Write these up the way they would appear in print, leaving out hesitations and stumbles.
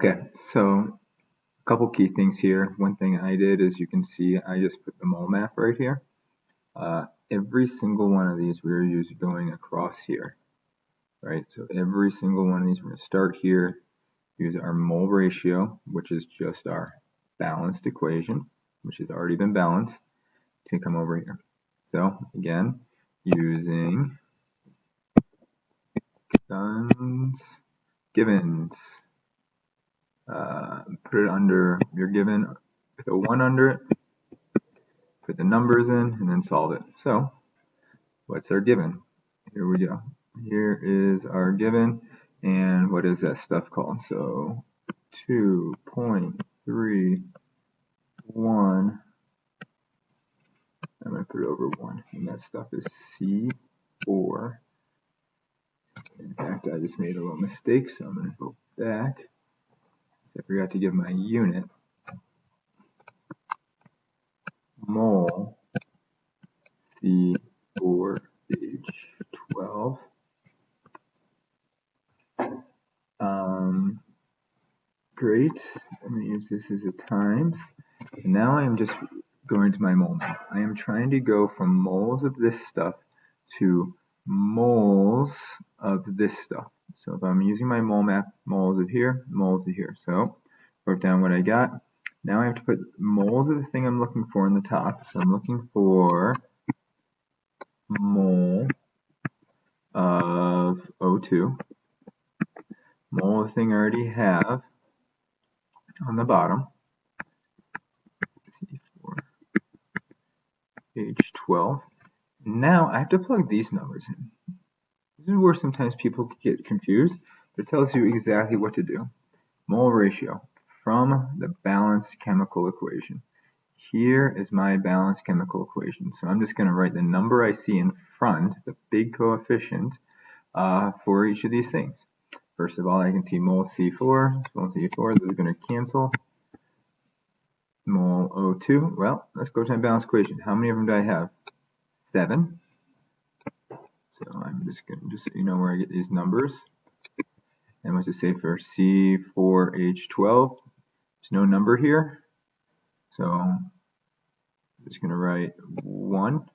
Okay, so a couple key things here. One thing I did is you can see I just put the mole map right here. Every single one of these we're using going across here, right? So every single one of these we're going to start here, use our mole ratio, which is just our balanced equation, which has already been balanced, to come over here. So again, using givens, put it under your given, put a 1 under it, put the numbers in, and then solve it. So what's our given? Here we go. Here is our given, and what is that stuff called? So 2.31, I'm going to put it over 1, and that stuff is C4. In fact, I just made a little mistake, so I'm going to go back. I forgot to give my unit. Mole C4H12. Great. I'm going to use this as a times. And now I am just going to my mole map. I am trying to go from moles of this stuff to moles of this stuff. So if I'm using my mole map, moles of here, moles of here. So wrote down what I got. Now I have to put moles of the thing I'm looking for in the top. So I'm looking for mole of O2. Mole of the thing I already have on the bottom. H12. Now I have to plug these numbers in. This is where sometimes people get confused, but it tells you exactly what to do. Mole ratio from the balanced chemical equation. Here is my balanced chemical equation. So I'm just going to write the number I see in front, the big coefficient, for each of these things. First of all, I can see mole C4, mole C4, those are going to cancel. Mole O2, well, let's go to my balanced equation. How many of them do I have? 7. So I'm just going to, just so you know where I get these numbers. And what's it say for C4H12? There's no number here. So I'm just going to write 1.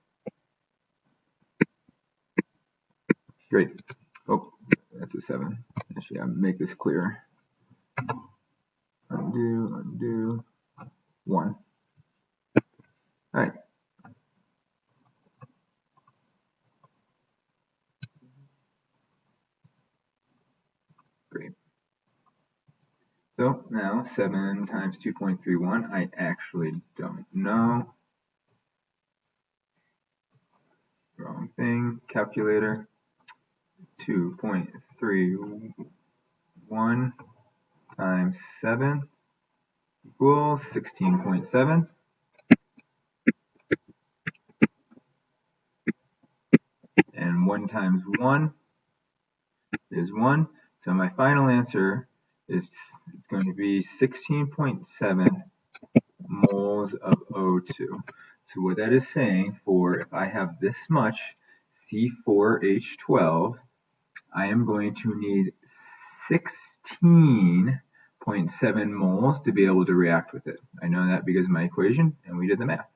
Great. Oh, that's a 7. Actually, I'll make this clearer. Undo, 1. All right. Great. So now 7 times 2.31, I actually don't know. Wrong thing, calculator. 2.31 times 7 equals 16.7. And 1 times 1 is 1. So my final answer is going to be 16.7 moles of O2. So what that is saying, for if I have this much C4H12, I am going to need 16.7 moles to be able to react with it. I know that because of my equation, and we did the math.